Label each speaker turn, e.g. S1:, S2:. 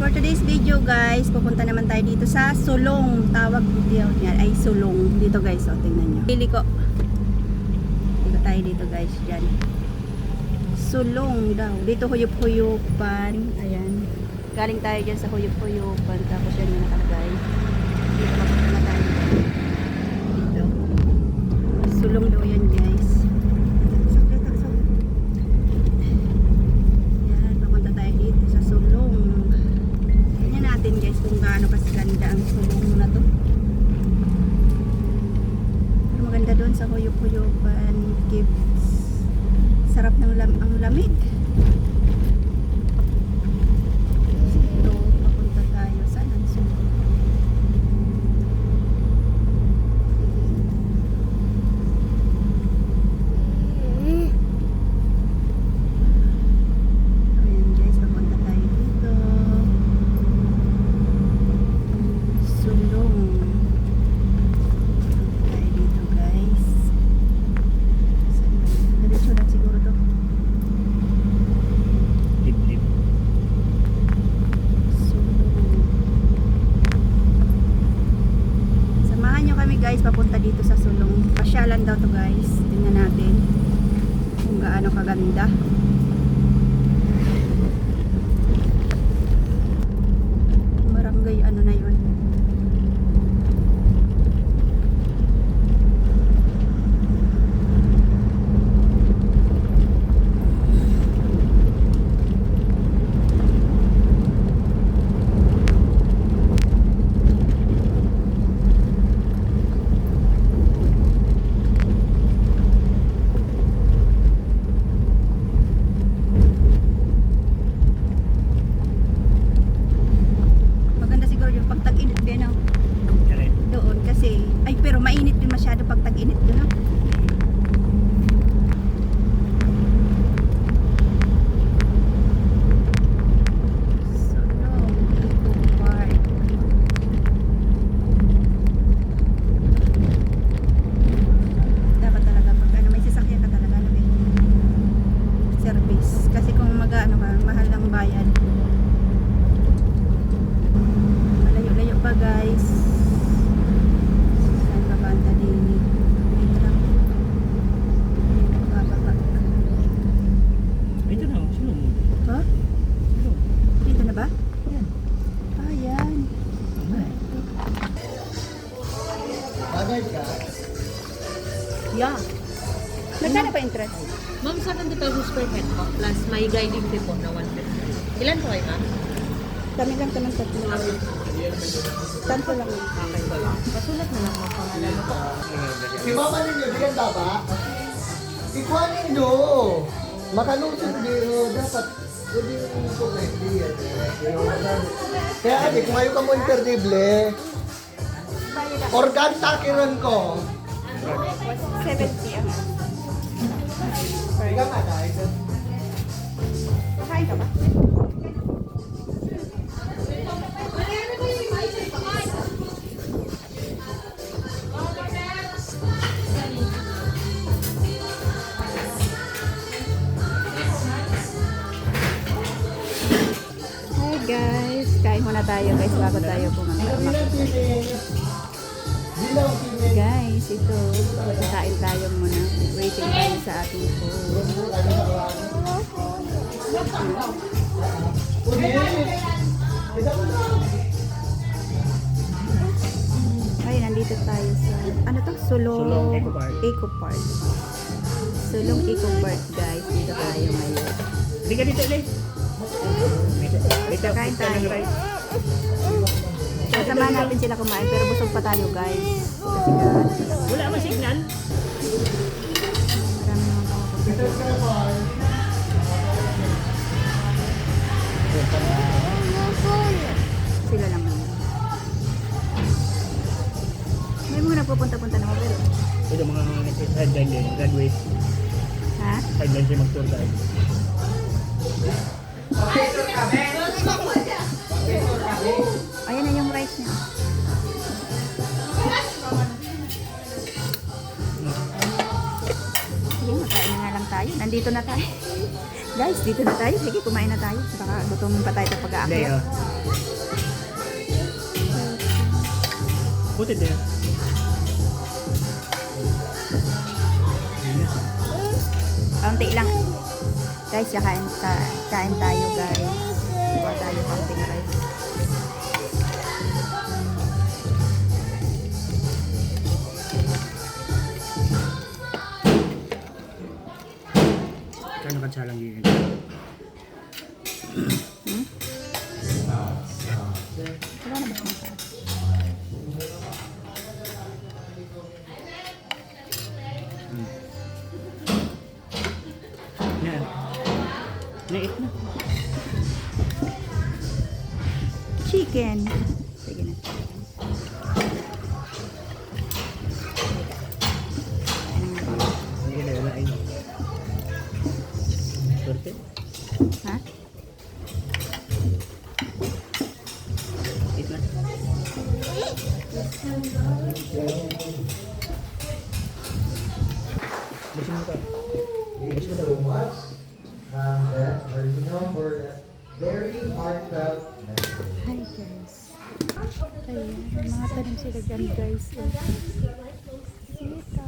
S1: For today's video guys, pupunta naman tayo dito sa Sulong. Tawag dito yan ay Sulong. Dito guys, o tingnan nyo. Pili ko. Dito tayo dito guys, dyan. Sulong daw. Dito huyup-huyupan. Ayan. Galing tayo dyan sa huyup-huyupan. Tapos yan yung nakalagay. Dito papunta na tayo. Dito. Sulong daw yan guys. Yan, papunta tayo dito sa Sulong. Tingnan natin guys kung gaano kasaganda ang Sulong na to. Pero maganda doon sa huyup-huyupan. Gives. Sarap ng ang lamig. Dito, papunta tayo. Saan ang Sulong? Ayan guys, papunta tayo dito. Sulong. Papunta tayo dito guys. Diretso lang siguro to.
S2: Lip-lip.
S1: Sulong. Samahan nyo kami guys papunta dito sa Sulong. Pasyalan daw to guys. Tingnan natin kung gaano kaganda. Barangay ano na yun. Maganda siguro yung pag tag-init din no?
S2: Correct.
S1: Doon kasi ay pero mainit din masyado pag tag-init doon no? Sulong Eco Park. Dapat talaga pag ano may sasakyan ka talaga ano eh, service kasi kung mag-ano ka mahal ang bayad. Malayo-layo pa guys. Saan ba banda din? Dito lang. Dito bababa.
S2: Ito na, sulong.
S1: Ha?
S2: Sulong.
S1: Dito na ba?
S2: Yan.
S1: Ayan.
S3: Bagay ka?
S1: Yeah. Magkano pa interest?
S4: Ma'am, 70,000 square feet po, plus may guiding fee po na 150. Ilan po kayo, ma'am?
S1: Kami lang naman sa tanto lang.
S4: Okay po lang. Pasulat na lang ang pangalan mo po.
S3: Si mama ninyo, di yan ba? Ikuha ninyo. Makalusot niyo. Dapat, hindi mo po pwede yan. Kaya ate, kung ayaw ka mo interdible, organ takiran ko.
S1: 70 ah.
S3: Ikaw nga guys.
S1: Kain ka ba? Hi guys, kain muna tayo guys bago tayo pumunta. Guys, ito, kain tayo muna. Waiting tayo sa ating food. Ay, nandito tayo sa, ano to?
S2: Sulong Eco Park.
S1: Eco Park. Sulong Eco Park guys. Dito tayo ngayon.
S2: Hindi ka dito, Lay. Dito,
S1: Kain
S2: dito
S1: tayo.
S2: ng rice.
S1: Kasamahan natin sila kumain pero busog pa tayo guys. Kasi nga,
S2: Wala man signal.
S1: marami naman ako. Sila lang naman. May mga nagpupunta-punta naman pero.
S2: Ito mga sideline din, graduate.
S1: Ha?
S2: Sideline siya mag-tour guide.
S1: Ayan na yung rice niya. Sige, makain na nga lang tayo. Nandito na tayo. Guys, dito na tayo. Sige, kumain na tayo. Baka gutom pa tayo sa
S2: Hindi,
S1: pag-aakyat.
S2: oh. Put it there.
S1: Kaunti lang. Guys, kain tayo guys. Kuha tayo kaunting rice.
S2: Kano ka salang yun?
S1: Wala na ba siyang kain?
S2: Yan. Nait na.
S1: Chicken. Sige na.
S2: Hindi na wala ayun. Sorte.
S1: Ha?
S2: Eat na. Busin mo ka.
S3: Thank you so much. That very for that very heartfelt message.
S1: Hi guys. Ayan, mga tanong sila dyan guys. Sita.